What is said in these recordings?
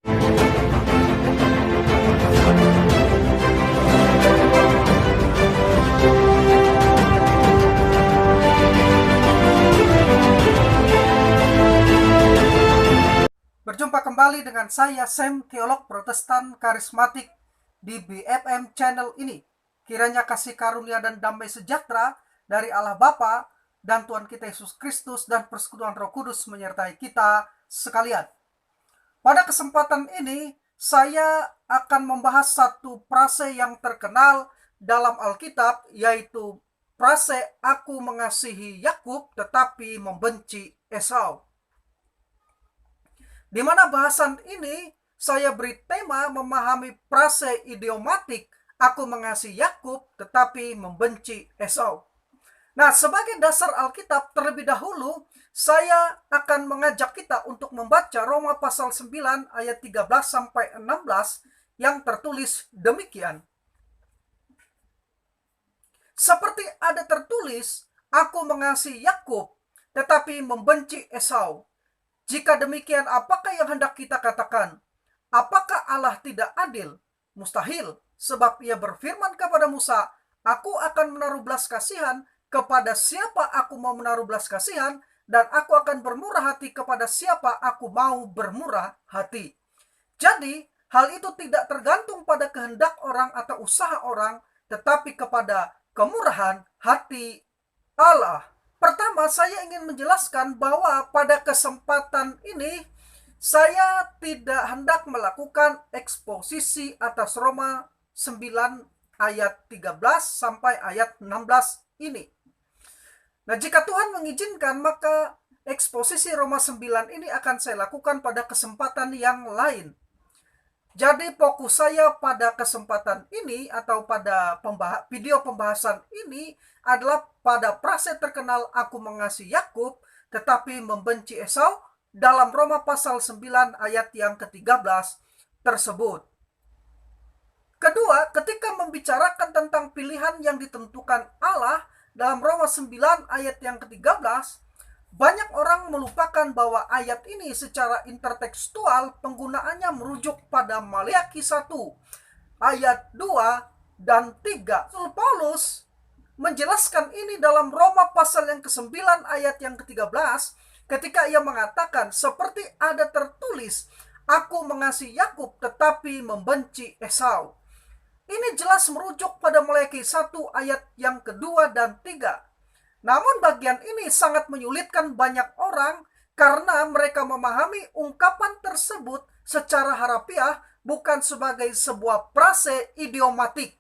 Berjumpa kembali dengan saya, Sam, teolog Protestan Karismatik di BFM channel ini. Kiranya kasih karunia dan damai sejahtera dari Allah Bapa dan Tuhan kita Yesus Kristus dan persekutuan Roh Kudus menyertai kita sekalian. Pada kesempatan ini, saya akan membahas satu frase yang terkenal dalam Alkitab, yaitu frase "Aku mengasihi Yakub tetapi membenci Esau". Di mana bahasan ini saya beri tema memahami frase idiomatik "Aku mengasihi Yakub tetapi membenci Esau". Nah, sebagai dasar Alkitab terlebih dahulu, saya akan mengajak kita untuk membaca Roma pasal 9 ayat 13 sampai 16 yang tertulis demikian. Seperti ada tertulis, "Aku mengasihi Yakub tetapi membenci Esau". Jika demikian, apakah yang hendak kita katakan? Apakah Allah tidak adil? Mustahil, sebab Ia berfirman kepada Musa, "Aku akan menaruh belas kasihan kepada siapa aku mau menaruh belas kasihan, dan aku akan bermurah hati kepada siapa aku mau bermurah hati." Jadi, hal itu tidak tergantung pada kehendak orang atau usaha orang, tetapi kepada kemurahan hati Allah. Pertama, saya ingin menjelaskan bahwa pada kesempatan ini saya tidak hendak melakukan eksposisi atas Roma 9 ayat 13 sampai ayat 16 ini. Nah, jika Tuhan mengizinkan, maka eksposisi Roma 9 ini akan saya lakukan pada kesempatan yang lain. Jadi fokus saya pada kesempatan ini atau pada video pembahasan ini adalah pada frase terkenal "Aku mengasihi Yakub tetapi membenci Esau" dalam Roma pasal 9 ayat yang ke-13 tersebut. Kedua, ketika membicarakan tentang pilihan yang ditentukan Allah dalam Roma 9 ayat yang ke-13, banyak orang melupakan bahwa ayat ini secara intertekstual penggunaannya merujuk pada Maleakhi 1 ayat 2 dan 3. Paulus menjelaskan ini dalam Roma pasal yang ke-9 ayat yang ke-13 ketika ia mengatakan, "Seperti ada tertulis, Aku mengasihi Yakub tetapi membenci Esau". Ini jelas merujuk pada Maleakhi 1 ayat yang kedua dan 3. Namun bagian ini sangat menyulitkan banyak orang karena mereka memahami ungkapan tersebut secara harafiah, bukan sebagai sebuah frase idiomatik.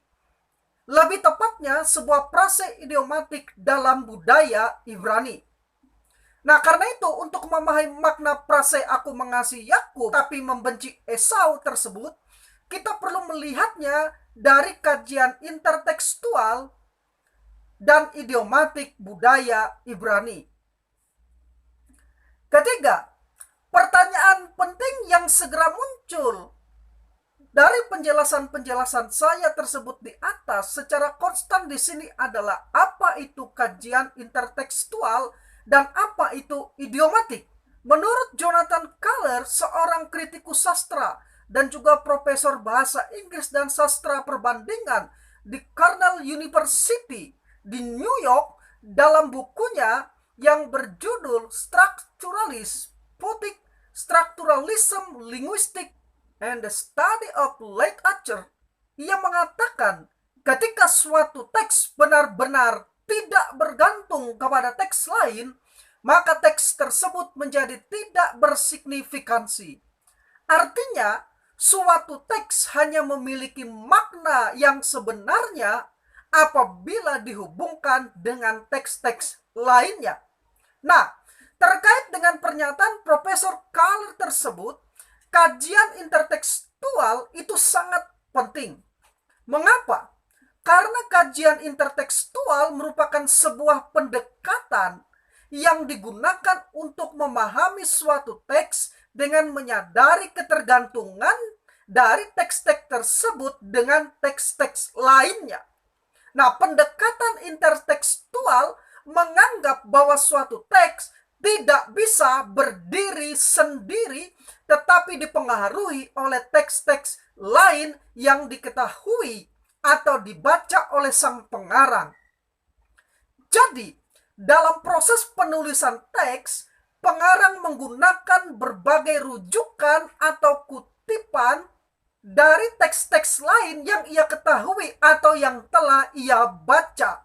Lebih tepatnya sebuah frase idiomatik dalam budaya Ibrani. Nah, karena itu untuk memahami makna frase "Aku mengasihi Yakub tapi membenci Esau" tersebut, kita perlu melihatnya dari kajian intertekstual dan idiomatik budaya Ibrani. Ketiga, pertanyaan penting yang segera muncul dari penjelasan-penjelasan saya tersebut di atas secara konstan di sini adalah, apa itu kajian intertekstual dan apa itu idiomatik? Menurut Jonathan Kahler, seorang kritikus sastra dan juga profesor bahasa Inggris dan sastra perbandingan di Cornell University di New York, dalam bukunya yang berjudul Structuralism, Linguistic, and the Study of Literature, ia mengatakan ketika suatu teks benar-benar tidak bergantung kepada teks lain, maka teks tersebut menjadi tidak bersignifikansi. Artinya, suatu teks hanya memiliki makna yang sebenarnya apabila dihubungkan dengan teks-teks lainnya. Nah, terkait dengan pernyataan Profesor Kahler tersebut, kajian intertekstual itu sangat penting. Mengapa? Karena kajian intertekstual merupakan sebuah pendekatan yang digunakan untuk memahami suatu teks dengan menyadari ketergantungan dari teks-teks tersebut dengan teks-teks lainnya. Nah, pendekatan intertekstual menganggap bahwa suatu teks tidak bisa berdiri sendiri, tetapi dipengaruhi oleh teks-teks lain yang diketahui atau dibaca oleh sang pengarang. Jadi, dalam proses penulisan teks, pengarang menggunakan berbagai rujukan atau kutipan dari teks-teks lain yang ia ketahui atau yang telah ia baca.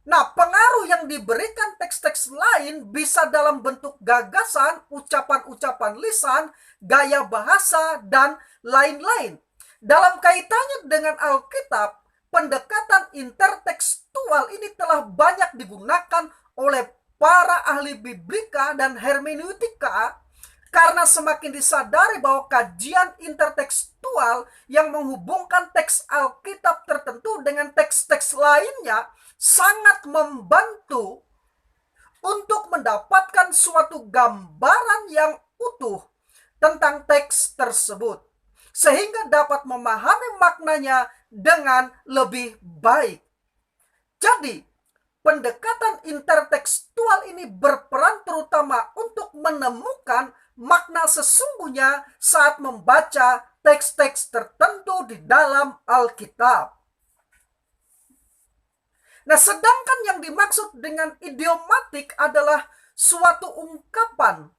Nah, pengaruh yang diberikan teks-teks lain bisa dalam bentuk gagasan, ucapan-ucapan lisan, gaya bahasa, dan lain-lain. Dalam kaitannya dengan Alkitab, pendekatan intertekstual ini telah banyak digunakan oleh para ahli biblika dan hermeneutika, karena semakin disadari bahwa kajian intertekstual yang menghubungkan teks Alkitab tertentu dengan teks-teks lainnya sangat membantu untuk mendapatkan suatu gambaran yang utuh tentang teks tersebut, sehingga dapat memahami maknanya dengan lebih baik. Jadi, pendekatan intertekstual ini berperan terutama untuk menemukan makna sesungguhnya saat membaca teks-teks tertentu di dalam Alkitab. Nah, sedangkan yang dimaksud dengan idiomatik adalah suatu ungkapan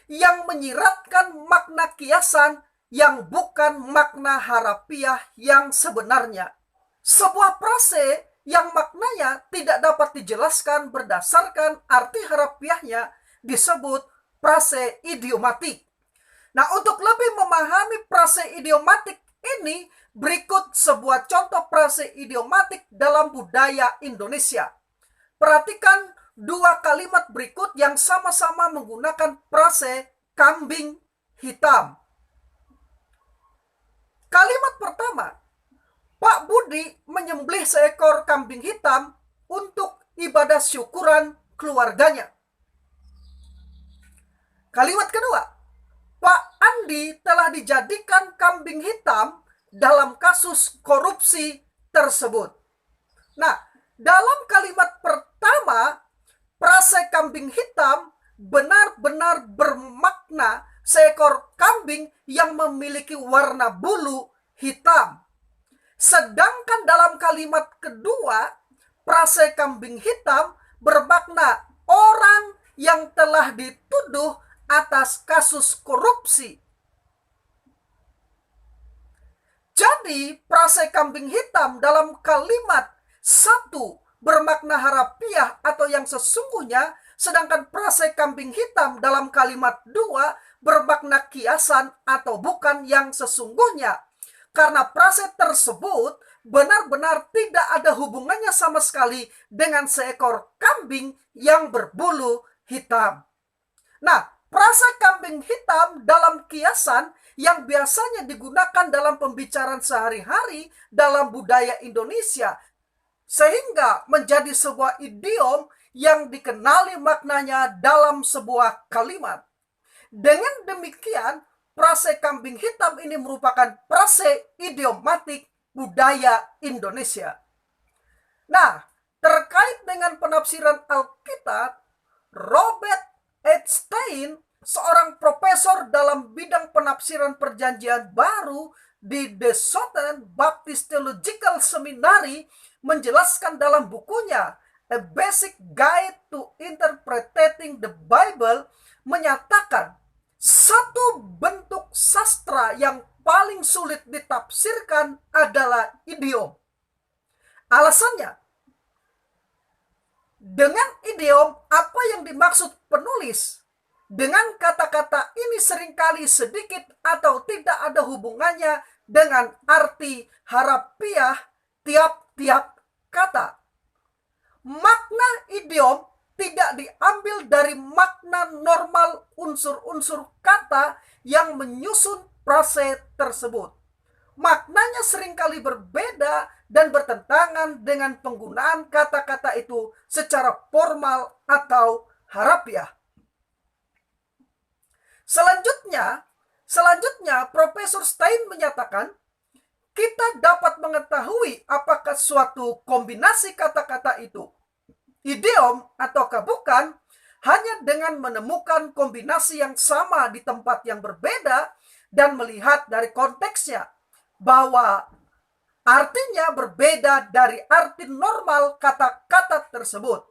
yang menyiratkan makna kiasan yang bukan makna harafiah yang sebenarnya. Sebuah frase yang maknanya tidak dapat dijelaskan berdasarkan arti harafiahnya disebut frase idiomatik. Nah, untuk lebih memahami frase idiomatik ini, berikut sebuah contoh frase idiomatik dalam budaya Indonesia. Perhatikan dua kalimat berikut yang sama-sama menggunakan frase kambing hitam. Kalimat pertama, Pak Budi menyembelih seekor kambing hitam untuk ibadah syukuran keluarganya. Kalimat kedua, Pak Andi telah dijadikan kambing hitam dalam kasus korupsi tersebut. Nah, dalam kalimat pertama, frase kambing hitam benar-benar bermakna seekor kambing yang memiliki warna bulu hitam. Sedangkan dalam kalimat kedua, frase kambing hitam bermakna orang yang telah dituduh atas kasus korupsi. Jadi, frase kambing hitam dalam kalimat satu bermakna harafiah atau yang sesungguhnya, sedangkan frase kambing hitam dalam kalimat dua bermakna kiasan atau bukan yang sesungguhnya. Karena frase tersebut benar-benar tidak ada hubungannya sama sekali dengan seekor kambing yang berbulu hitam. Nah, frase kambing hitam dalam kiasan yang biasanya digunakan dalam pembicaraan sehari-hari dalam budaya Indonesia, sehingga menjadi sebuah idiom yang dikenali maknanya dalam sebuah kalimat. Dengan demikian, frase kambing hitam ini merupakan frase idiomatik budaya Indonesia. Nah, terkait dengan penafsiran Alkitab, Robert Epstein, seorang profesor dalam bidang penafsiran Perjanjian Baru di The Southern Baptist Theological Seminary, menjelaskan dalam bukunya A Basic Guide to Interpreting the Bible, menyatakan satu bentuk sastra yang paling sulit ditafsirkan adalah idiom. Alasannya, dengan idiom apa yang dimaksud penulis dengan kata-kata ini seringkali sedikit atau tidak ada hubungannya dengan arti harafiah tiap-tiap kata. Makna idiom tidak diambil dari makna normal unsur-unsur kata yang menyusun frase tersebut. Maknanya seringkali berbeda dan bertentangan dengan penggunaan kata-kata itu secara formal atau harafiah. Selanjutnya, Profesor Stein menyatakan, kita dapat mengetahui apakah suatu kombinasi kata-kata itu idiom ataukah bukan, hanya dengan menemukan kombinasi yang sama di tempat yang berbeda dan melihat dari konteksnya bahwa artinya berbeda dari arti normal kata-kata tersebut.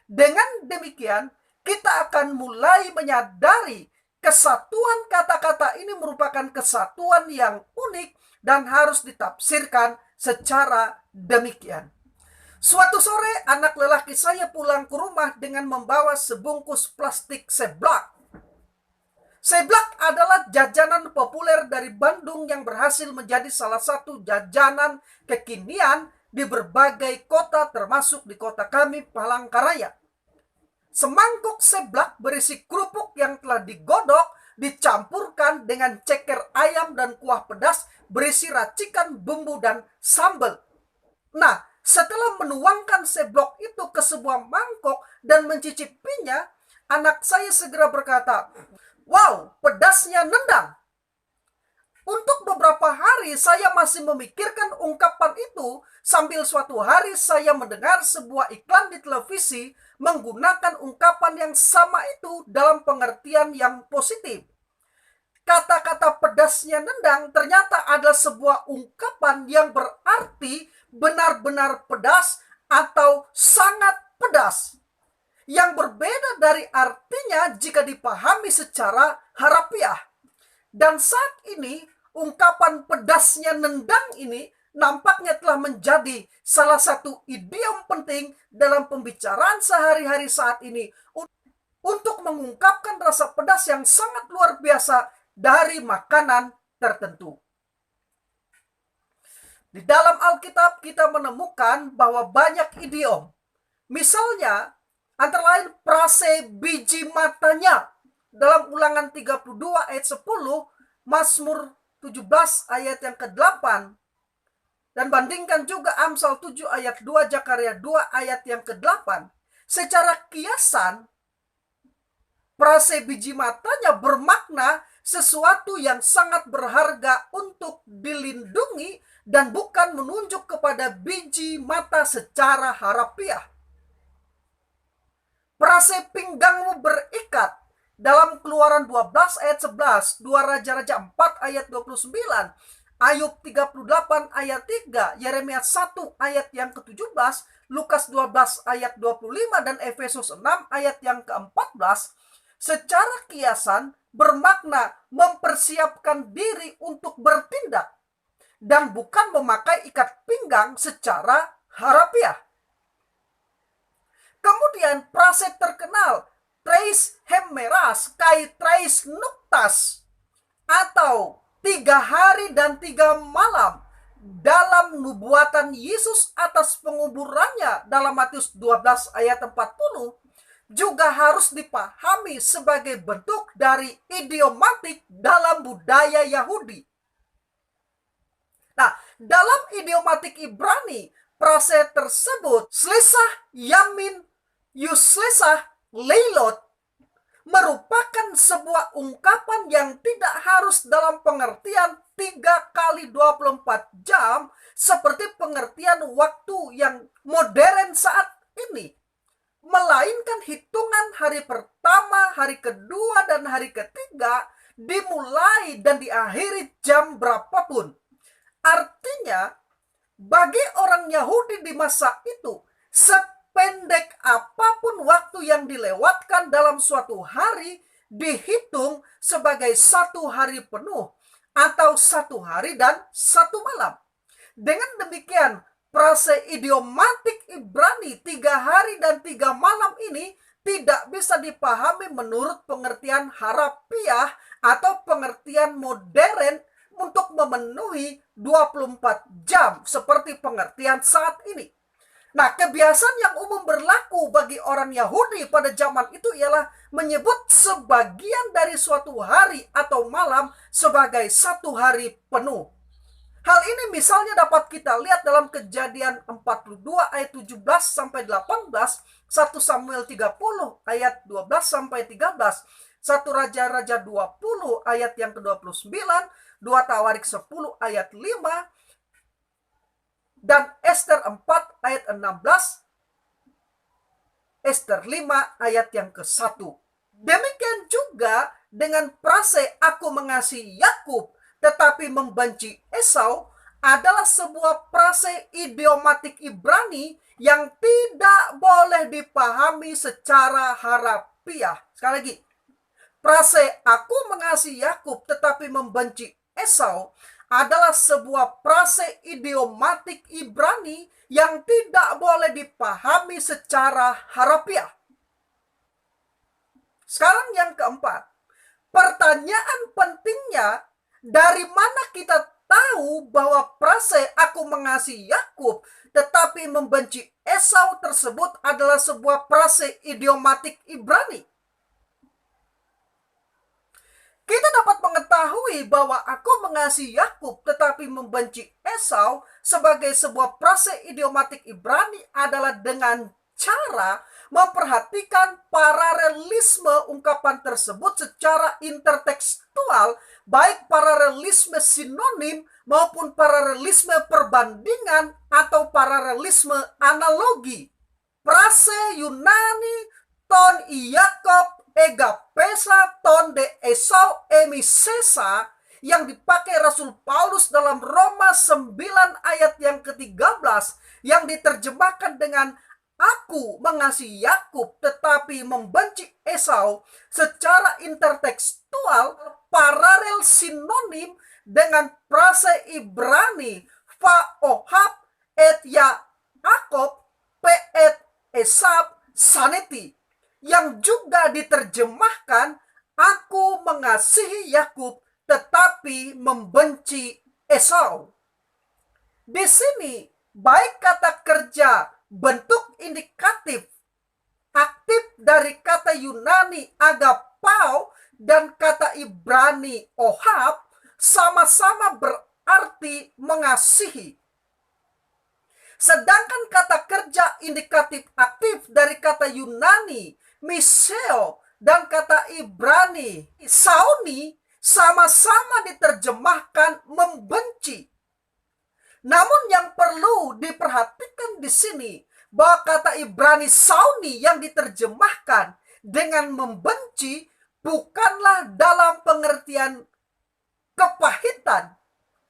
Dengan demikian, kita akan mulai menyadari kesatuan kata-kata ini merupakan kesatuan yang unik dan harus ditafsirkan secara demikian. Suatu sore, anak lelaki saya pulang ke rumah dengan membawa sebungkus plastik seblak. Seblak adalah jajanan populer dari Bandung yang berhasil menjadi salah satu jajanan kekinian di berbagai kota termasuk di kota kami, Palangkaraya. Semangkuk seblak berisi kerupuk yang telah digodok dicampurkan dengan ceker ayam dan kuah pedas berisi racikan bumbu dan sambal. Nah, setelah menuangkan seblak itu ke sebuah mangkok dan mencicipinya, anak saya segera berkata, "Wow, pedasnya nendang." Untuk beberapa hari saya masih memikirkan ungkapan itu sambil suatu hari saya mendengar sebuah iklan di televisi menggunakan ungkapan yang sama itu dalam pengertian yang positif. Kata-kata pedasnya nendang ternyata adalah sebuah ungkapan yang berarti benar-benar pedas atau sangat pedas, yang berbeda dari artinya jika dipahami secara harafiah. Dan saat ini ungkapan pedasnya nendang ini nampaknya telah menjadi salah satu idiom penting dalam pembicaraan sehari-hari saat ini untuk mengungkapkan rasa pedas yang sangat luar biasa dari makanan tertentu. Di dalam Alkitab kita menemukan bahwa banyak idiom. Misalnya antara lain frase biji matanya dalam Ulangan 32 ayat 10, Mazmur 17 ayat yang ke-8, dan bandingkan juga Amsal 7 ayat 2, Zakaria 2 ayat yang ke-8. Secara kiasan, frase biji matanya bermakna sesuatu yang sangat berharga untuk dilindungi dan bukan menunjuk kepada biji mata secara harafiah. Frase pinggangmu berikat dalam Keluaran 12 ayat 11, 2 Raja-Raja 4 ayat 29, Ayub 38 ayat 3, Yeremia 1 ayat yang ke-17, Lukas 12 ayat 25, dan Efesus 6 ayat yang ke-14, secara kiasan bermakna mempersiapkan diri untuk bertindak dan bukan memakai ikat pinggang secara harafiah. Kemudian frase terkenal Tres Hemeras Kai Tres Nuktas atau 3 hari dan 3 malam dalam nubuatan Yesus atas penguburannya dalam Matius 12 ayat 40 juga harus dipahami sebagai bentuk dari idiomatik dalam budaya Yahudi. Nah, dalam idiomatik Ibrani, frase tersebut Slesah Yamin Yuslesah Leilot merupakan sebuah ungkapan yang tidak harus dalam pengertian 3 kali 24 jam seperti pengertian waktu yang modern saat ini, melainkan hitungan hari pertama, hari kedua, dan hari ketiga dimulai dan diakhiri jam berapapun. Artinya, bagi orang Yahudi di masa itu, pendek apapun waktu yang dilewatkan dalam suatu hari dihitung sebagai 1 hari penuh atau 1 hari dan 1 malam. Dengan demikian, frase idiomatik Ibrani 3 hari dan 3 malam ini tidak bisa dipahami menurut pengertian harafiah atau pengertian modern untuk memenuhi 24 jam seperti pengertian saat ini. Nah, kebiasaan yang umum berlaku bagi orang Yahudi pada zaman itu ialah menyebut sebagian dari suatu hari atau malam sebagai 1 hari penuh. Hal ini misalnya dapat kita lihat dalam Kejadian 42 ayat 17 sampai 18, 1 Samuel 30 ayat 12 sampai 13, 1 Raja-Raja 20 ayat yang ke-29, 2 Tawarik 10 ayat 5, dan Ester 4 ayat 16 Ester 5 ayat yang ke-1. Demikian juga dengan frase aku mengasihi Yakub tetapi membenci Esau adalah sebuah frase idiomatik Ibrani yang tidak boleh dipahami secara harafiah. Sekali lagi, frase aku mengasihi Yakub tetapi membenci Esau adalah sebuah frase idiomatik Ibrani yang tidak boleh dipahami secara harafiah. Sekarang yang keempat, pertanyaan pentingnya, dari mana kita tahu bahwa frase aku mengasihi Yakub tetapi membenci Esau tersebut adalah sebuah frase idiomatik Ibrani? Kita dapat mengetahui bahwa aku mengasihi Yakub tetapi membenci Esau sebagai sebuah frase idiomatik Ibrani adalah dengan cara memperhatikan paralelisme ungkapan tersebut secara intertekstual, baik paralelisme sinonim maupun paralelisme perbandingan atau paralelisme analogi. Frase Yunani ton Yakob egapesa ton de Esau emisesa yang dipakai Rasul Paulus dalam Roma 9 ayat yang ke-13 yang diterjemahkan dengan aku mengasihi Yakub tetapi membenci Esau secara intertekstual paralel sinonim dengan frase Ibrani Ohab et Yaakov pe et Esab saneti yang juga diterjemahkan aku mengasihi Yakub tetapi membenci Esau. Di sini baik kata kerja bentuk indikatif aktif dari kata Yunani agapao dan kata Ibrani ohab sama-sama berarti mengasihi. Sedangkan kata kerja indikatif aktif dari kata Yunani miseo dan kata Ibrani sauni sama-sama diterjemahkan membenci. Namun yang perlu diperhatikan di sini bahwa kata Ibrani sauni yang diterjemahkan dengan membenci bukanlah dalam pengertian kepahitan,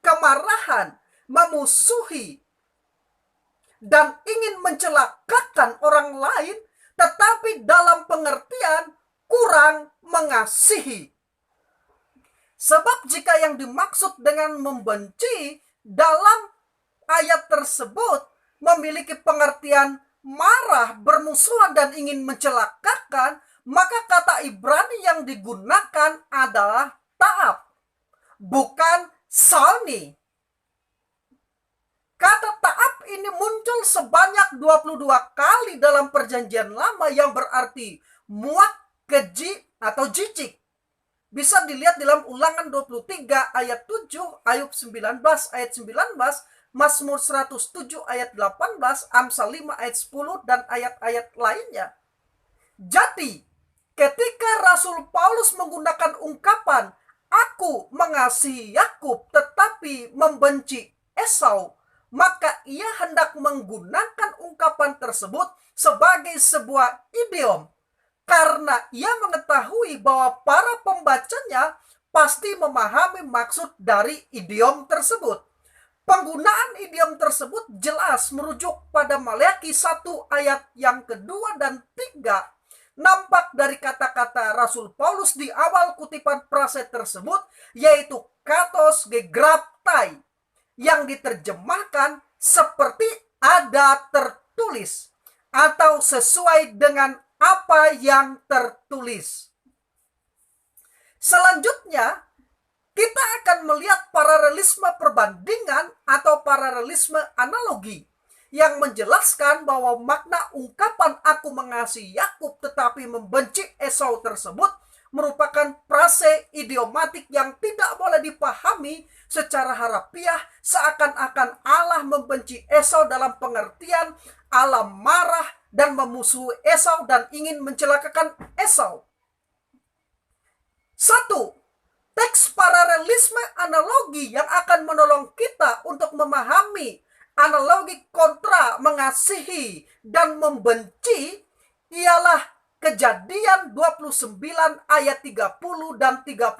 kemarahan, memusuhi, dan ingin mencelakakan orang lain, tetapi dalam pengertian kurang mengasihi. Sebab jika yang dimaksud dengan membenci dalam ayat tersebut memiliki pengertian marah, bermusuhan, dan ingin mencelakakan, maka kata Ibrani yang digunakan adalah ta'ab, bukan salni. Kata ta'ab ini muncul sebanyak 22 kali dalam perjanjian lama yang berarti muak, keji, atau jijik. Bisa dilihat dalam Ulangan 23 ayat 7, Ayub 19 ayat 19, Mazmur 107 ayat 18, Amsal 5 ayat 10, dan ayat-ayat lainnya. Jadi, ketika Rasul Paulus menggunakan ungkapan aku mengasihi Yakub tetapi membenci Esau, maka ia hendak menggunakan ungkapan tersebut sebagai sebuah idiom karena ia mengetahui bahwa para pembacanya pasti memahami maksud dari idiom tersebut. Penggunaan idiom tersebut jelas merujuk pada Maleakhi 1 ayat yang kedua dan 3. Nampak dari kata-kata Rasul Paulus di awal kutipan frase tersebut, yaitu katos gegraptai, yang diterjemahkan seperti ada tertulis atau sesuai dengan apa yang tertulis. Selanjutnya, kita akan melihat paralelisme perbandingan atau paralelisme analogi yang menjelaskan bahwa makna ungkapan aku mengasihi Yakub tetapi membenci Esau tersebut merupakan frase idiomatik yang tidak boleh dipahami secara harafiah seakan-akan Allah membenci Esau dalam pengertian Allah marah dan memusuhi Esau dan ingin mencelakakan Esau. 1. Teks paralelisme analogi yang akan menolong kita untuk memahami analogi kontra mengasihi dan membenci ialah Kejadian 29 ayat 30 dan 31.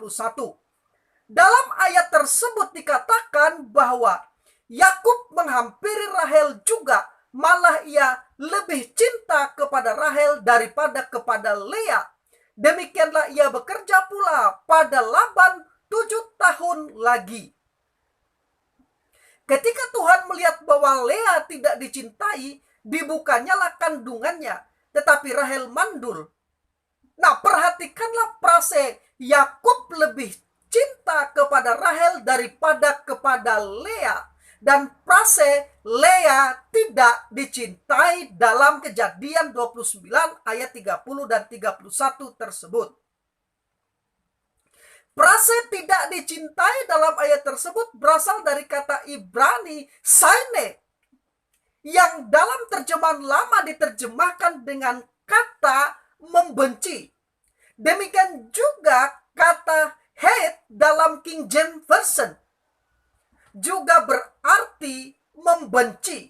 Dalam ayat tersebut dikatakan bahwa Yakub menghampiri Rahel juga, malah ia lebih cinta kepada Rahel daripada kepada Lea. Demikianlah ia bekerja pula pada Laban 7 tahun lagi. Ketika Tuhan melihat bahwa Lea tidak dicintai, dibukanyalah kandungannya, tetapi Rahel mandul. Nah, perhatikanlah frase Yakub lebih cinta kepada Rahel daripada kepada Lea. Dan frase Lea tidak dicintai dalam Kejadian 29 ayat 30 dan 31 tersebut. Frase tidak dicintai dalam ayat tersebut berasal dari kata Ibrani saine, yang dalam terjemahan lama diterjemahkan dengan kata membenci. Demikian juga kata hate dalam King James Version juga berarti membenci.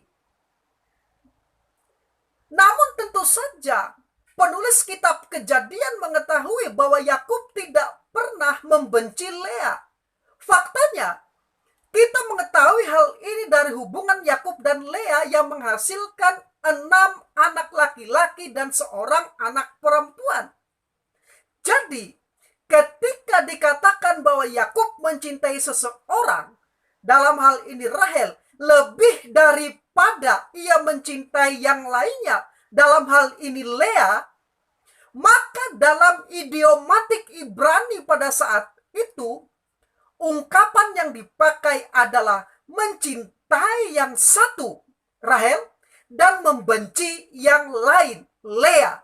Namun tentu saja penulis kitab Kejadian mengetahui bahwa Yakub tidak pernah membenci Lea. Faktanya, kita mengetahui hal ini dari hubungan Yakub dan Lea yang menghasilkan 6 anak laki-laki dan seorang anak perempuan. Jadi, ketika dikatakan bahwa Yakub mencintai seseorang, dalam hal ini Rahel, lebih daripada ia mencintai yang lainnya, dalam hal ini Lea, maka dalam idiomatik Ibrani pada saat itu, ungkapan yang dipakai adalah mencintai yang satu, Rahel, dan membenci yang lain, Lea.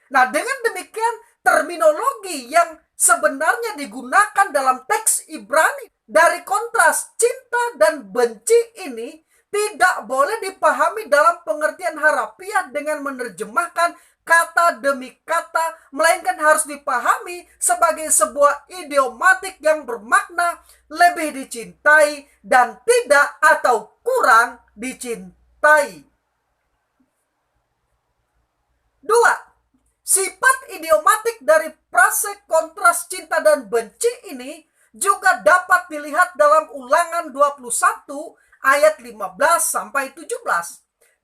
Nah, dengan demikian terminologi yang sebenarnya digunakan dalam teks Ibrani dari kontras cinta dan benci ini tidak boleh dipahami dalam pengertian harafiah dengan menerjemahkan kata demi kata, melainkan harus dipahami sebagai sebuah idiomatik yang bermakna lebih dicintai dan tidak atau kurang dicintai. 2. Sifat idiomatik dari frase kontras cinta dan benci ini juga dapat dilihat dalam Ulangan 21 ayat 15 sampai 17.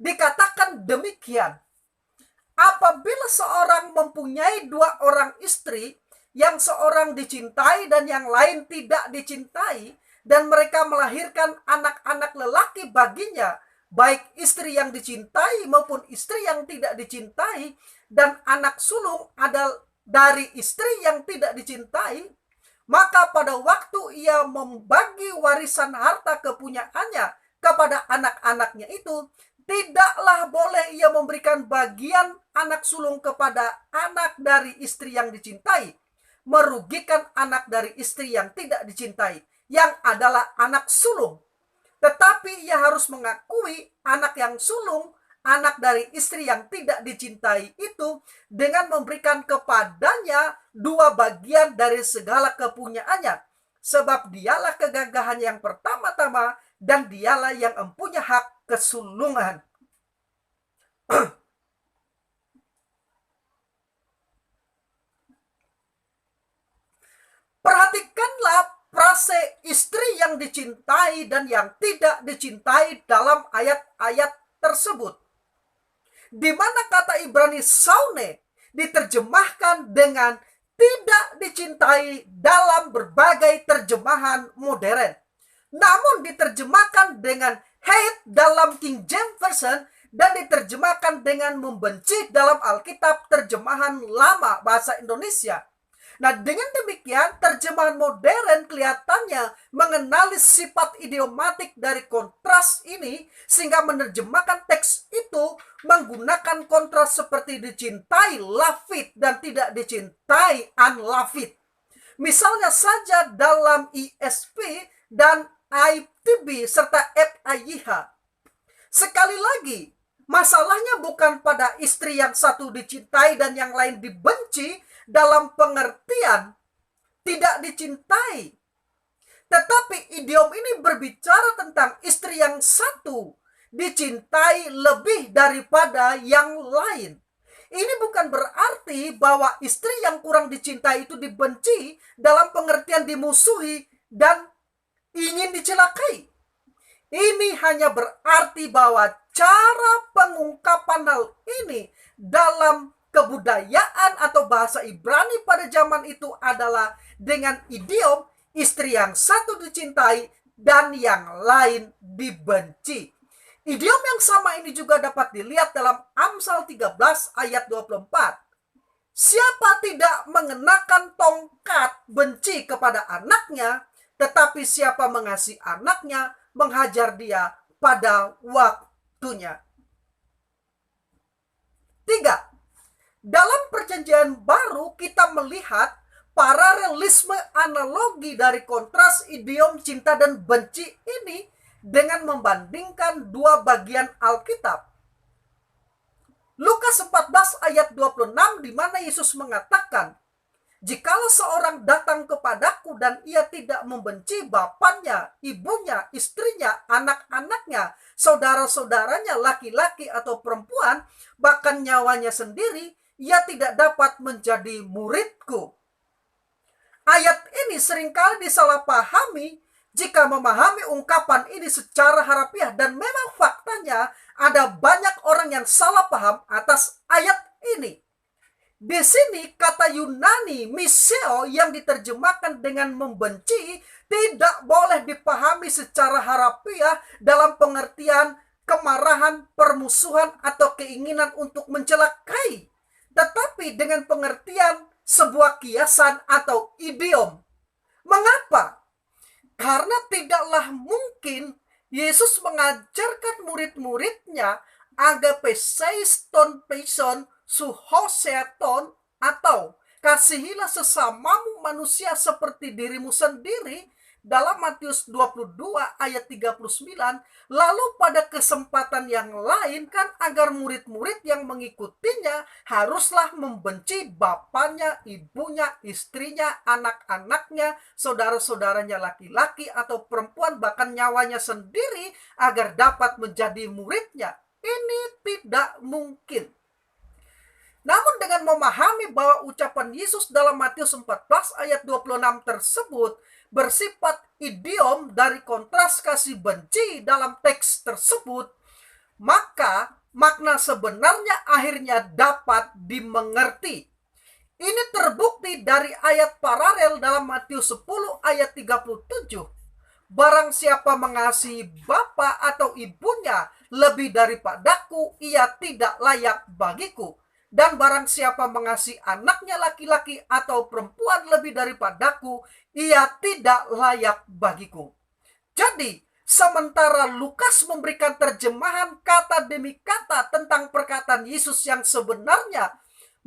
Dikatakan demikian: apabila seorang mempunyai 2 orang istri, yang seorang dicintai dan yang lain tidak dicintai, dan mereka melahirkan anak-anak lelaki baginya, baik istri yang dicintai maupun istri yang tidak dicintai, dan anak sulung adalah dari istri yang tidak dicintai, maka pada waktu ia membagi warisan harta kepunyaannya kepada anak-anaknya itu, tidaklah boleh ia memberikan bagian anak sulung kepada anak dari istri yang dicintai, merugikan anak dari istri yang tidak dicintai, yang adalah anak sulung. Tetapi ia harus mengakui anak yang sulung, anak dari istri yang tidak dicintai itu, dengan memberikan kepadanya 2 bagian dari segala kepunyaannya, sebab dialah kegagahan yang pertama-tama dan dialah yang mempunyai hak kesulungan. Perhatikanlah frase istri yang dicintai dan yang tidak dicintai dalam ayat-ayat tersebut, di mana kata Ibrani saune diterjemahkan dengan tidak dicintai dalam berbagai terjemahan modern, namun diterjemahkan dengan hate dalam King James Version dan diterjemahkan dengan membenci dalam Alkitab terjemahan lama bahasa Indonesia. Nah, dengan demikian terjemahan modern kelihatannya mengenali sifat idiomatik dari kontras ini, sehingga menerjemahkan teks itu menggunakan kontras seperti dicintai lafit dan tidak dicintai unlafit. Misalnya saja dalam ESV dan ITB serta FIYH. Sekali lagi, masalahnya bukan pada istri yang satu dicintai dan yang lain dibenci dalam pengertian tidak dicintai. Tetapi idiom ini berbicara tentang istri yang satu dicintai lebih daripada yang lain. Ini bukan berarti bahwa istri yang kurang dicintai itu dibenci dalam pengertian dimusuhi dan ingin dicelakai. Ini hanya berarti bahwa cara pengungkapan hal ini dalam kebudayaan atau bahasa Ibrani pada zaman itu adalah dengan idiom istri yang satu dicintai dan yang lain dibenci. Idiom yang sama ini juga dapat dilihat dalam Amsal 13 ayat 24. Siapa tidak mengenakan tongkat benci kepada anaknya, tetapi siapa mengasihi anaknya, menghajar dia pada waktunya. 3. Dalam perjanjian baru kita melihat paralelisme analogi dari kontras idiom cinta dan benci ini dengan membandingkan dua bagian Alkitab. Lukas 14 ayat 26 di mana Yesus mengatakan, "Jikalau seorang datang kepadaku dan ia tidak membenci bapaknya, ibunya, istrinya, anak-anaknya, saudara-saudaranya, laki-laki atau perempuan, bahkan nyawanya sendiri, ia tidak dapat menjadi muridku." Ayat ini seringkali disalahpahami jika memahami ungkapan ini secara harafiah, dan memang faktanya ada banyak orang yang salah paham atas ayat ini. Di sini kata Yunani miseo yang diterjemahkan dengan membenci tidak boleh dipahami secara harafiah dalam pengertian kemarahan, permusuhan, atau keinginan untuk mencelakai, tetapi dengan pengertian sebuah kiasan atau idiom. Mengapa? Karena tidaklah mungkin Yesus mengajarkan murid-muridnya agapeseis ton peison suhoseaton, atau kasihilah sesamamu manusia seperti dirimu sendiri dalam Matius 22 ayat 39. Lalu pada kesempatan yang lain kan agar murid-murid yang mengikutinya haruslah membenci bapaknya, ibunya, istrinya, anak-anaknya, saudara-saudaranya laki-laki atau perempuan, bahkan nyawanya sendiri agar dapat menjadi muridnya. Ini tidak mungkin. Namun dengan memahami bahwa ucapan Yesus dalam Matius 14 ayat 26 tersebut bersifat idiom dari kontras kasih benci dalam teks tersebut, maka makna sebenarnya akhirnya dapat dimengerti. Ini terbukti dari ayat paralel dalam Matius 10 ayat 37. Barang siapa mengasihi bapa atau ibunya lebih daripadaku, ia tidak layak bagiku. Dan barang siapa mengasihi anaknya laki-laki atau perempuan lebih daripadaku, ia tidak layak bagiku. Jadi, sementara Lukas memberikan terjemahan kata demi kata tentang perkataan Yesus yang sebenarnya,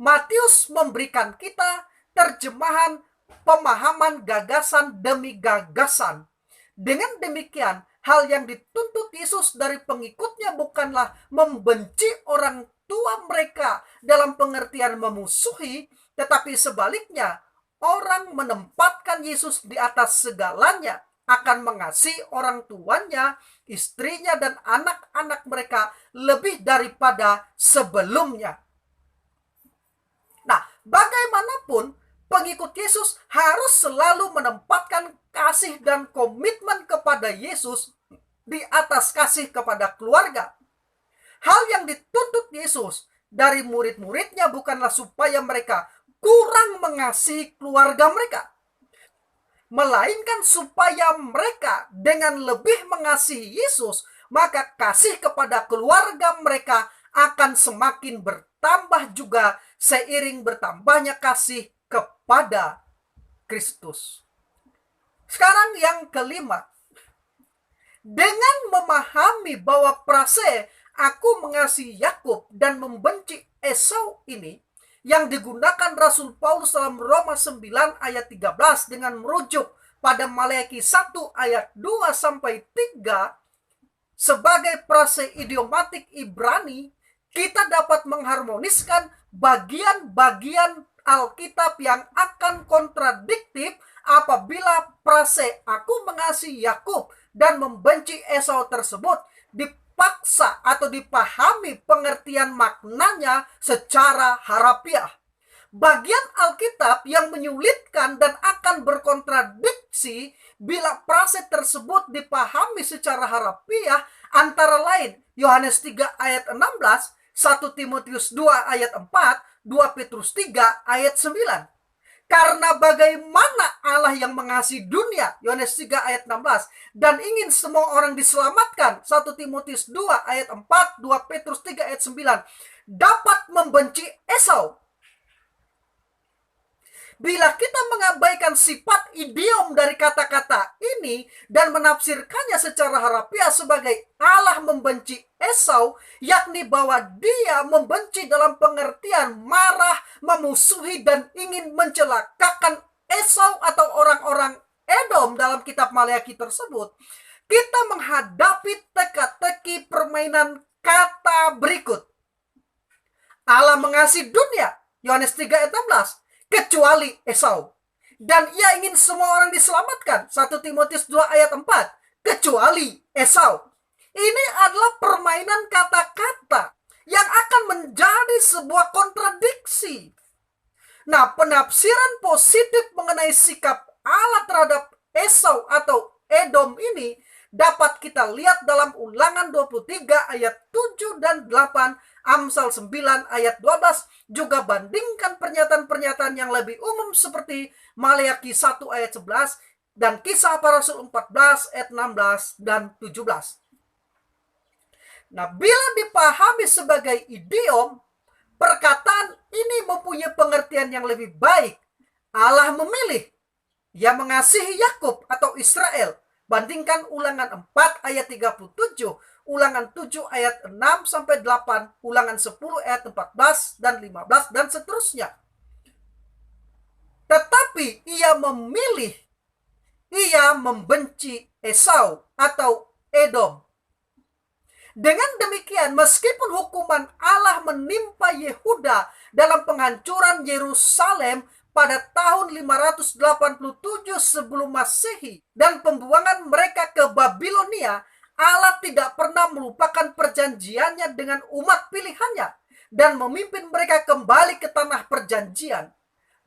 Matius memberikan kita terjemahan pemahaman gagasan demi gagasan. Dengan demikian, hal yang dituntut Yesus dari pengikutnya bukanlah membenci orang tua mereka dalam pengertian memusuhi, tetapi sebaliknya, orang menempatkan Yesus di atas segalanya, akan mengasihi orang tuanya, istrinya, dan anak-anak mereka lebih daripada sebelumnya. Nah, bagaimanapun, pengikut Yesus harus selalu menempatkan kasih dan komitmen kepada Yesus di atas kasih kepada keluarga. Hal yang dituntut Yesus dari murid-muridnya bukanlah supaya mereka kurang mengasihi keluarga mereka, melainkan supaya mereka dengan lebih mengasihi Yesus, maka kasih kepada keluarga mereka akan semakin bertambah juga seiring bertambahnya kasih kepada Kristus. Sekarang yang kelima, dengan memahami bahwa frase "aku mengasihi Yakub dan membenci Esau" ini yang digunakan Rasul Paulus dalam Roma 9 ayat 13 dengan merujuk pada Maleakhi 1 ayat 2 sampai 3 sebagai frase idiomatik Ibrani, kita dapat mengharmoniskan bagian-bagian Alkitab yang akan kontradiktif apabila frase "aku mengasihi Yakub dan membenci Esau" tersebut dipaksa atau dipahami pengertian maknanya secara harafiah. Bagian Alkitab yang menyulitkan dan akan berkontradiksi bila frase tersebut dipahami secara harafiah antara lain Yohanes 3 ayat 16, 1 Timotius 2 ayat 4, 2 Petrus 3 ayat 9. Karena bagaimana Allah yang mengasihi dunia, Yohanes 3 ayat 16, dan ingin semua orang diselamatkan, 1 Timotius 2 ayat 4, 2 Petrus 3 ayat 9, dapat membenci Esau. Bila kita mengabaikan sifat idiom dari kata-kata ini dan menafsirkannya secara harafiah sebagai Allah membenci Esau, yakni bahwa dia membenci dalam pengertian marah, memusuhi, dan ingin mencelakakan Esau atau orang-orang Edom dalam kitab Maleakhi tersebut, kita menghadapi teka-teki permainan kata berikut. Allah mengasihi dunia, Yohanes 3 ayat 16, kecuali Esau. Dan ia ingin semua orang diselamatkan, 1 Timotius 2 ayat 4, kecuali Esau. Ini adalah permainan kata-kata yang akan menjadi sebuah kontradiksi. Nah, penafsiran positif mengenai sikap Allah terhadap Esau atau Edom ini dapat kita lihat dalam Ulangan 23 ayat 7 dan 8, Amsal 9 ayat 12, juga bandingkan pernyataan-pernyataan yang lebih umum seperti Maleakhi 1 ayat 11 dan Kisah Para Rasul 14 ayat 16 dan 17. Nah, bila dipahami sebagai idiom, perkataan ini mempunyai pengertian yang lebih baik. Allah memilih, Ia mengasihi Yakub atau Israel. Bandingkan Ulangan 4 ayat 37, Ulangan 7 ayat 6 sampai 8, Ulangan 10 ayat 14 dan 15 dan seterusnya. Tetapi ia memilih, ia membenci Esau atau Edom. Dengan demikian, meskipun hukuman Allah menimpa Yehuda dalam penghancuran Yerusalem pada tahun 587 sebelum Masehi dan pembuangan mereka ke Babilonia, Allah tidak pernah melupakan perjanjiannya dengan umat pilihannya dan memimpin mereka kembali ke tanah perjanjian.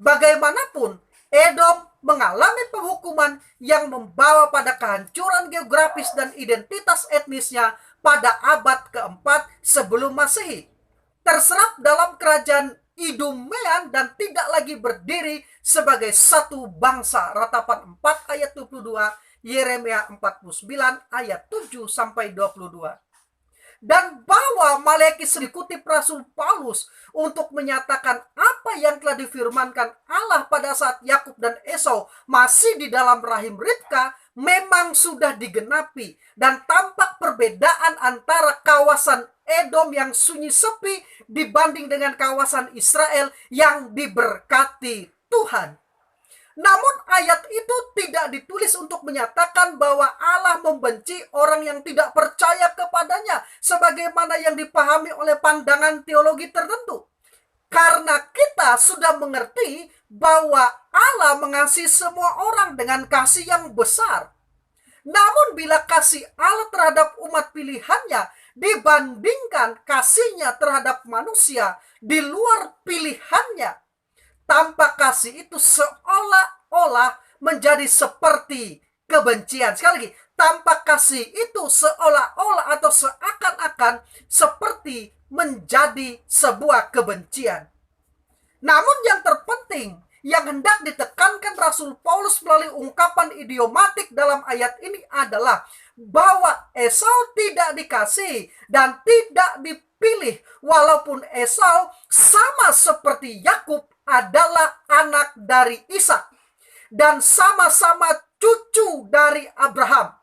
Bagaimanapun, Edom mengalami penghukuman yang membawa pada kehancuran geografis dan identitas etnisnya pada abad keempat sebelum Masehi. Terserap dalam kerajaan Idumean dan tidak lagi berdiri sebagai satu bangsa. Ratapan 4 ayat 22, Yeremia 49 ayat 7 sampai 22. Dan bahwa Maleakhi dikutip Rasul Paulus untuk menyatakan apa yang telah difirmankan Allah pada saat Yakub dan Esau masih di dalam rahim Ribka memang sudah digenapi, dan tampak perbedaan antara kawasan Edom yang sunyi sepi dibanding dengan kawasan Israel yang diberkati Tuhan. Namun ayat itu tidak ditulis untuk menyatakan bahwa Allah membenci orang yang tidak percaya kepadanya sebagaimana yang dipahami oleh pandangan teologi tertentu. Karena kita sudah mengerti bahwa Allah mengasihi semua orang dengan kasih yang besar. Namun bila kasih Allah terhadap umat pilihannya dibandingkan kasihnya terhadap manusia di luar pilihannya, tanpa kasih itu seolah-olah menjadi seperti kebencian. Sekali lagi, tanpa kasih itu seolah-olah atau seakan-akan seperti menjadi sebuah kebencian. Namun yang terpenting, yang hendak ditekankan Rasul Paulus melalui ungkapan idiomatik dalam ayat ini adalah bahwa Esau tidak dikasihi dan tidak dipilih, walaupun Esau sama seperti Yakub adalah anak dari Ishak dan sama-sama cucu dari Abraham.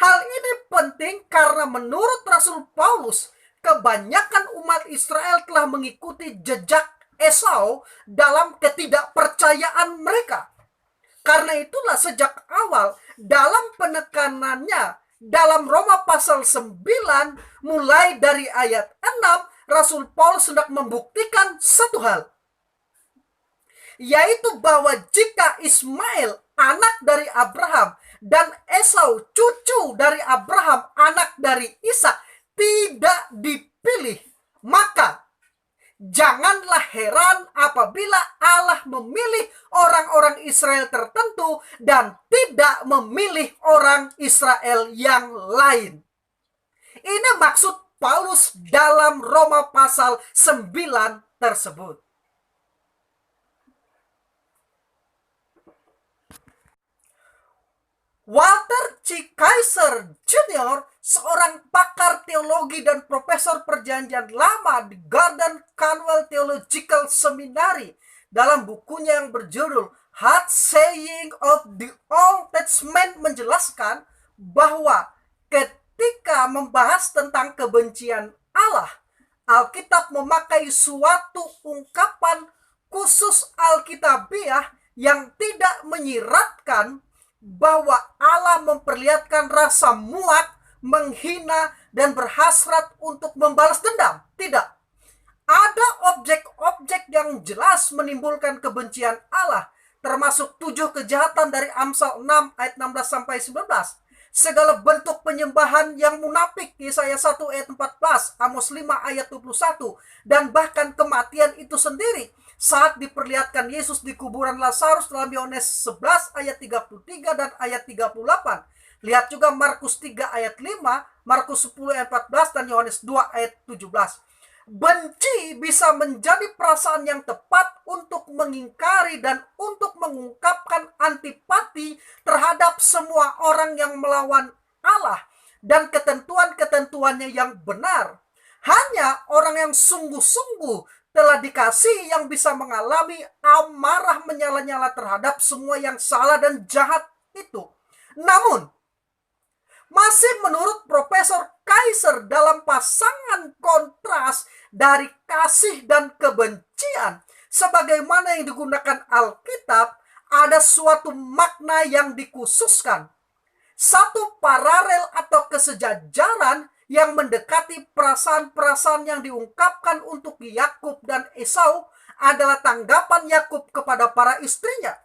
Hal ini penting karena menurut Rasul Paulus, kebanyakan umat Israel telah mengikuti jejak Esau dalam ketidakpercayaan mereka. Karena itulah sejak awal dalam penekanannya dalam Roma pasal 9 mulai dari ayat 6, Rasul Paulus hendak membuktikan satu hal, yaitu bahwa jika Ismail anak dari Abraham dan Esau cucu dari Abraham anak dari Ishak tidak dipilih, maka janganlah heran apabila Allah memilih orang-orang Israel tertentu dan tidak memilih orang Israel yang lain. Ini maksud Paulus dalam Roma pasal 9 tersebut. Walter C. Kaiser Jr., seorang pakar teologi dan profesor perjanjian lama di Gordon Conwell Theological Seminary, dalam bukunya yang berjudul Hard Saying of the Old Testament menjelaskan bahwa ketika membahas tentang kebencian Allah, Alkitab memakai suatu ungkapan khusus Alkitabiah yang tidak menyiratkan bahwa Allah memperlihatkan rasa muak, menghina, dan berhasrat untuk membalas dendam. Tidak. Ada objek-objek yang jelas menimbulkan kebencian Allah, termasuk 7 kejahatan dari Amsal 6 ayat 16-19. Segala bentuk penyembahan yang munafik, Yesaya 1 ayat 14, Amos 5 ayat 21, dan bahkan kematian itu sendiri saat diperlihatkan Yesus di kuburan Lazarus dalam Yohanes 11 ayat 33 dan ayat 38. Lihat juga Markus 3 ayat 5, Markus 10 ayat 14, dan Yohanes 2 ayat 17. Benci bisa menjadi perasaan yang tepat untuk mengingkari dan untuk mengungkapkan antipati terhadap semua orang yang melawan Allah dan ketentuan-ketentuannya yang benar. Hanya orang yang sungguh-sungguh telah dikasihi yang bisa mengalami amarah menyala-nyala terhadap semua yang salah dan jahat itu. Namun, masih menurut Profesor Kaiser, dalam pasangan kontras dari kasih dan kebencian, sebagaimana yang digunakan Alkitab, ada suatu makna yang dikhususkan. Satu paralel atau kesejajaran yang mendekati perasaan-perasaan yang diungkapkan untuk Yakub dan Esau adalah tanggapan Yakub kepada para istrinya,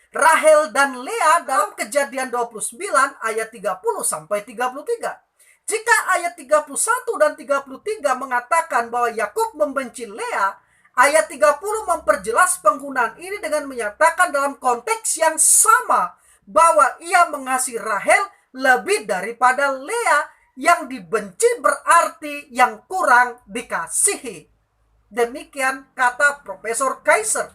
Rahel dan Lea, dalam Kejadian 29 ayat 30-33. Jika ayat 31 dan 33 mengatakan bahwa Yakub membenci Lea, ayat 30 memperjelas penggunaan ini dengan menyatakan dalam konteks yang sama bahwa ia mengasihi Rahel lebih daripada Lea. Yang dibenci berarti yang kurang dikasihi. Demikian kata Profesor Kaiser.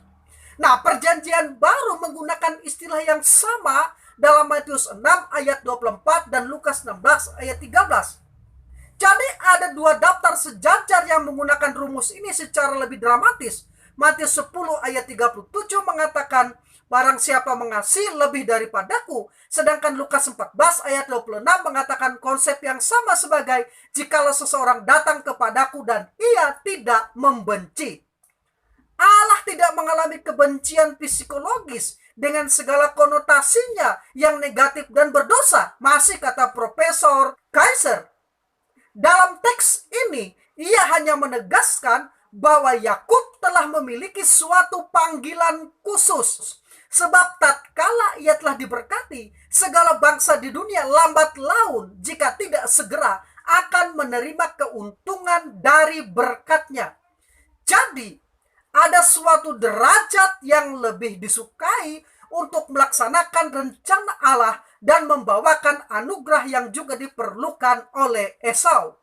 Nah, Perjanjian Baru menggunakan istilah yang sama dalam Matius 6 ayat 24 dan Lukas 16 ayat 13. Jadi ada 2 daftar sejajar yang menggunakan rumus ini secara lebih dramatis. Matius 10 ayat 37 mengatakan, barang siapa mengasihi lebih daripadaku. Sedangkan Lukas 14 ayat 26 mengatakan konsep yang sama sebagai, jikalau seseorang datang kepadaku dan ia tidak membenci. Allah tidak mengalami kebencian psikologis dengan segala konotasinya yang negatif dan berdosa. Masih kata Profesor Kaiser. Dalam teks ini, ia hanya menegaskan bahwa Yakub telah memiliki suatu panggilan khusus. Sebab tatkala ia telah diberkati, segala bangsa di dunia lambat laun jika tidak segera akan menerima keuntungan dari berkatnya. Jadi, ada suatu derajat yang lebih disukai untuk melaksanakan rencana Allah dan membawakan anugerah yang juga diperlukan oleh Esau.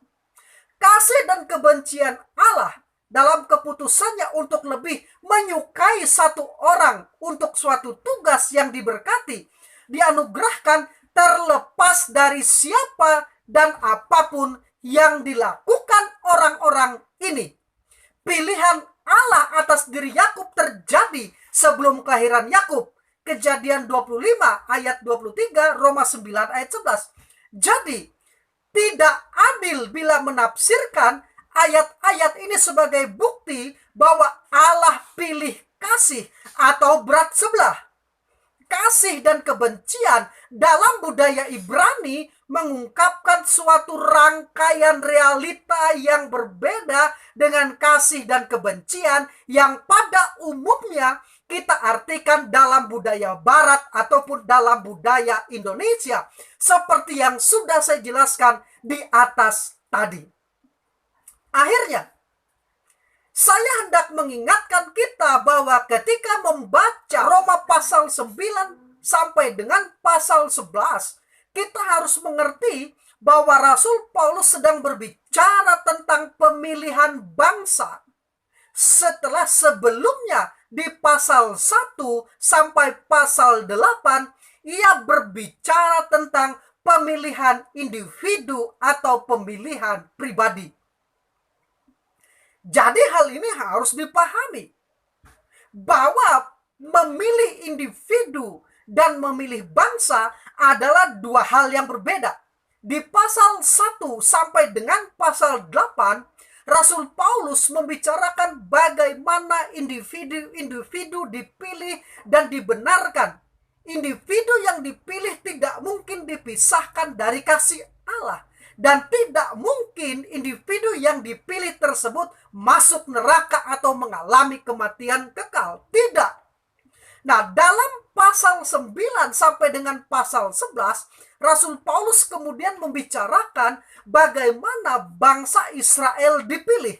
Kasih dan kebencian Allah dalam keputusannya untuk lebih menyukai satu orang untuk suatu tugas yang diberkati, dianugerahkan terlepas dari siapa dan apapun yang dilakukan orang-orang ini. Pilihan Allah atas diri Yakub terjadi sebelum kelahiran Yakub. Kejadian 25 ayat 23, Roma 9 ayat 11. Jadi, tidak adil bila menafsirkan ayat-ayat ini sebagai bukti bahwa Allah pilih kasih atau berat sebelah. Kasih dan kebencian dalam budaya Ibrani mengungkapkan suatu rangkaian realita yang berbeda dengan kasih dan kebencian yang pada umumnya kita artikan dalam budaya barat ataupun dalam budaya Indonesia, seperti yang sudah saya jelaskan di atas tadi. Akhirnya, saya hendak mengingatkan kita bahwa ketika membaca Roma pasal 9 sampai dengan pasal 11, kita harus mengerti bahwa Rasul Paulus sedang berbicara tentang pemilihan bangsa. Setelah sebelumnya di pasal 1 sampai pasal 8, ia berbicara tentang pemilihan individu atau pemilihan pribadi. Jadi hal ini harus dipahami bahwa memilih individu dan memilih bangsa adalah dua hal yang berbeda. Di pasal 1 sampai dengan pasal 8, Rasul Paulus membicarakan bagaimana individu-individu dipilih dan dibenarkan. Individu yang dipilih tidak mungkin dipisahkan dari kasih Allah. Dan tidak mungkin individu yang dipilih tersebut masuk neraka atau mengalami kematian kekal. Tidak. Nah, dalam pasal 9 sampai dengan pasal 11, Rasul Paulus kemudian membicarakan bagaimana bangsa Israel dipilih.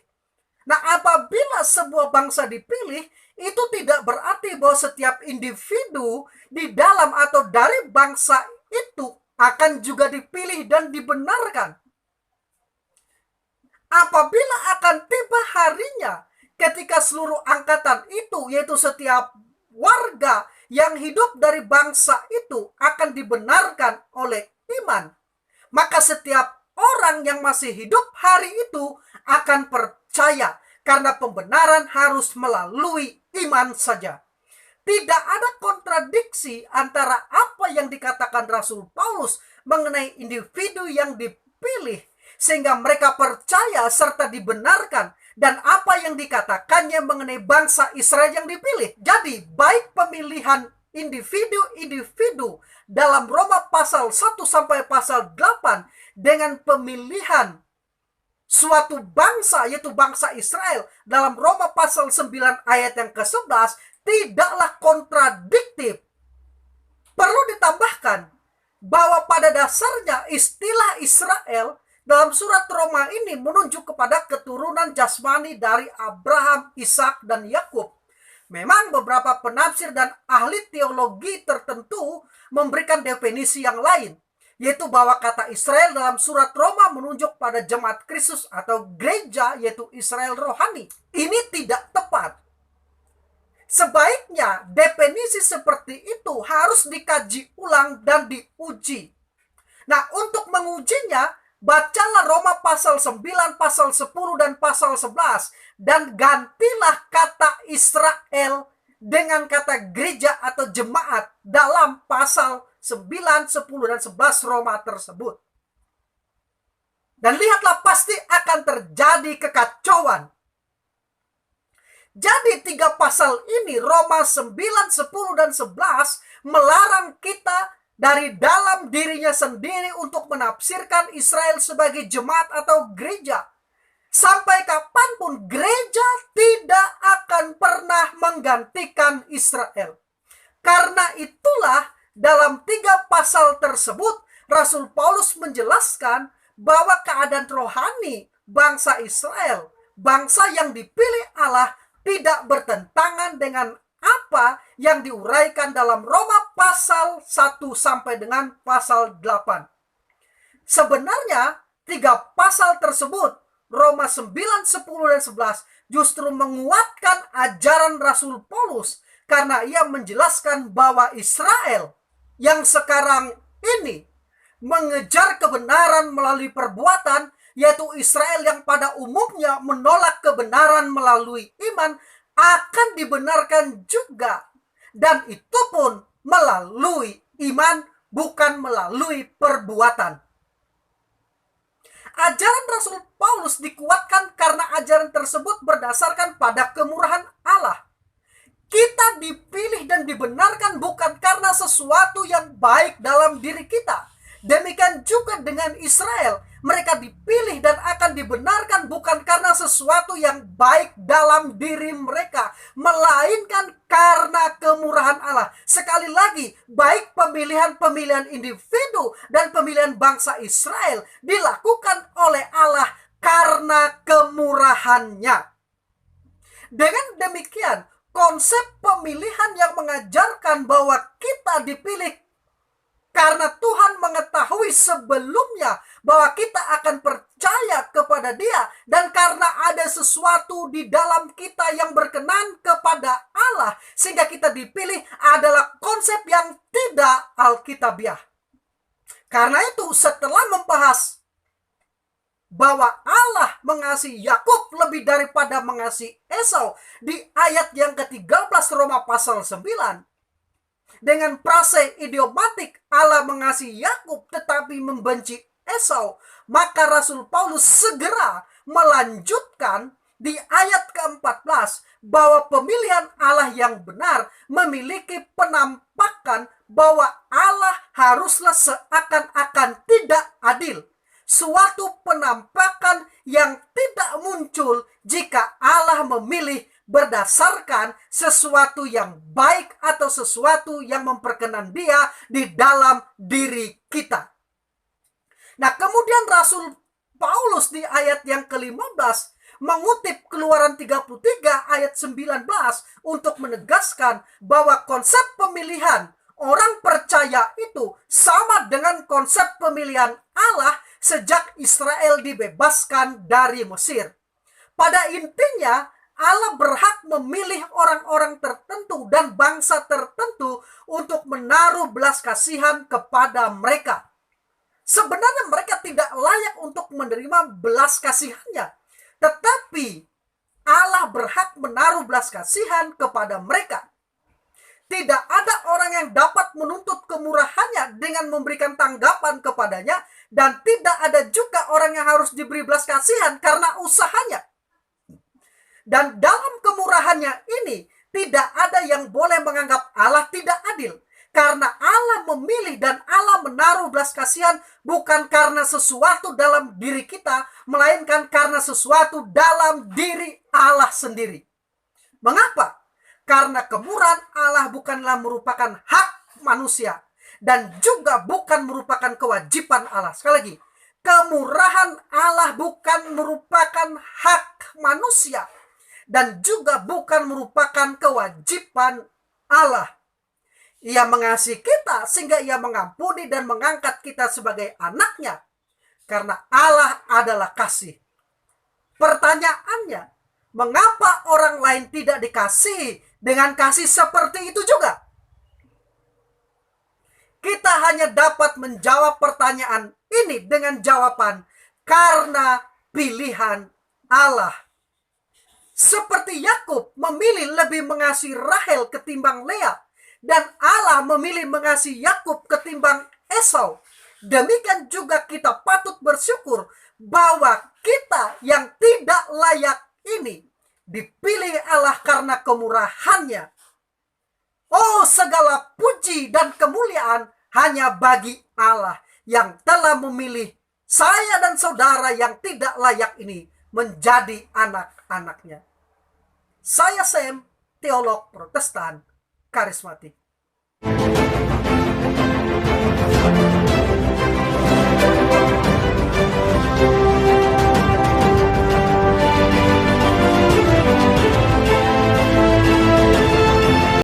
Nah, apabila sebuah bangsa dipilih, itu tidak berarti bahwa setiap individu di dalam atau dari bangsa itu akan juga dipilih dan dibenarkan. Apabila akan tiba harinya ketika seluruh angkatan itu, yaitu setiap warga yang hidup dari bangsa itu akan dibenarkan oleh iman, maka setiap orang yang masih hidup hari itu akan percaya, karena pembenaran harus melalui iman saja. Tidak ada kontradiksi antara apa yang dikatakan Rasul Paulus mengenai individu yang dipilih sehingga mereka percaya serta dibenarkan, dan apa yang dikatakannya mengenai bangsa Israel yang dipilih. Jadi baik pemilihan individu-individu dalam Roma pasal 1 sampai pasal 8 dengan pemilihan suatu bangsa, yaitu bangsa Israel, dalam Roma pasal 9 ayat yang ke-11, tidaklah kontradiktif. Perlu ditambahkan bahwa pada dasarnya istilah Israel dalam surat Roma ini menunjuk kepada keturunan jasmani dari Abraham, Ishak, dan Yakub. Memang beberapa penafsir dan ahli teologi tertentu memberikan definisi yang lain, yaitu bahwa kata Israel dalam surat Roma menunjuk pada jemaat Kristus atau gereja, yaitu Israel rohani. Ini tidak tepat. Sebaiknya definisi seperti itu harus dikaji ulang dan diuji. Nah, untuk mengujinya, bacalah Roma pasal 9, pasal 10, dan pasal 11. Dan gantilah kata Israel dengan kata gereja atau jemaat dalam pasal 9, 10, dan 11 Roma tersebut. Dan lihatlah, pasti akan terjadi kekacauan. Jadi 3 pasal ini, Roma 9, 10, dan 11, melarang kita dari dalam dirinya sendiri untuk menafsirkan Israel sebagai jemaat atau gereja. Sampai kapanpun gereja tidak akan pernah menggantikan Israel. Karena itulah dalam 3 pasal tersebut Rasul Paulus menjelaskan bahwa keadaan rohani bangsa Israel, bangsa yang dipilih Allah, tidak bertentangan dengan apa yang diuraikan dalam Roma pasal 1 sampai dengan pasal 8. Sebenarnya 3 pasal tersebut, Roma 9, 10, dan 11, justru menguatkan ajaran Rasul Paulus, karena ia menjelaskan bahwa Israel yang sekarang ini mengejar kebenaran melalui perbuatan, yaitu Israel yang pada umumnya menolak kebenaran melalui iman, akan dibenarkan juga. Dan itu pun melalui iman, bukan melalui perbuatan. Ajaran Rasul Paulus dikuatkan karena ajaran tersebut berdasarkan pada kemurahan Allah. Kita dipilih dan dibenarkan bukan karena sesuatu yang baik dalam diri kita. Demikian juga dengan Israel. Mereka dipilih dan akan dibenarkan bukan karena sesuatu yang baik dalam diri mereka, melainkan karena baik pemilihan-pemilihan individu dan pemilihan bangsa Israel dilakukan oleh Allah karena kemurahannya. Dengan demikian, konsep pemilihan yang mengajarkan bahwa kita dipilih karena Tuhan mengetahui sebelumnya bahwa kita akan percaya kepada Dia, dan karena ada sesuatu di dalam kita yang berkenan kepada Allah sehingga kita dipilih, adalah konsep yang tidak alkitabiah. Karena itu, setelah membahas bahwa Allah mengasihi Yakub lebih daripada mengasihi Esau di ayat yang ke-13 Roma pasal 9, dengan frase idiomatik Allah mengasihi Yakub tetapi membenci Esau, maka Rasul Paulus segera melanjutkan di ayat ke-14 bahwa pemilihan Allah yang benar memiliki penampakan bahwa Allah haruslah seakan-akan tidak adil. Suatu penampakan yang tidak muncul jika Allah memilih berdasarkan sesuatu yang baik atau sesuatu yang memperkenan Dia di dalam diri kita. Nah, kemudian Rasul Paulus di ayat yang ke-15 mengutip Keluaran 33 ayat 19 untuk menegaskan bahwa konsep pemilihan orang percaya itu sama dengan konsep pemilihan Allah sejak Israel dibebaskan dari Mesir. Pada intinya, Allah berhak memilih orang-orang tertentu dan bangsa tertentu untuk menaruh belas kasihan kepada mereka. Sebenarnya mereka tidak layak untuk menerima belas kasihannya, tetapi Allah berhak menaruh belas kasihan kepada mereka. Tidak ada orang yang dapat menuntut kemurahannya dengan memberikan tanggapan kepadanya, dan tidak ada juga orang yang harus diberi belas kasihan karena usahanya. Dan dalam kemurahannya ini, tidak ada yang boleh menganggap Allah tidak adil. Karena Allah memilih dan Allah menaruh belas kasihan bukan karena sesuatu dalam diri kita, melainkan karena sesuatu dalam diri Allah sendiri. Mengapa? Karena kemurahan Allah bukanlah merupakan hak manusia dan juga bukan merupakan kewajiban Allah. Sekali lagi, kemurahan Allah bukan merupakan hak manusia dan juga bukan merupakan kewajiban Allah. Ia mengasihi kita sehingga Ia mengampuni dan mengangkat kita sebagai anaknya, karena Allah adalah kasih. Pertanyaannya, mengapa orang lain tidak dikasihi dengan kasih seperti itu juga? Kita hanya dapat menjawab pertanyaan ini dengan jawaban karena pilihan Allah. Seperti Yakub memilih lebih mengasihi Rahel ketimbang Lea, dan Allah memilih mengasihi Yakub ketimbang Esau. Demikian juga kita patut bersyukur bahwa kita yang tidak layak ini dipilih Allah karena kemurahannya. Oh, segala puji dan kemuliaan hanya bagi Allah yang telah memilih saya dan saudara yang tidak layak ini menjadi anak-anaknya. Saya Sam, teolog Protestan karismatik.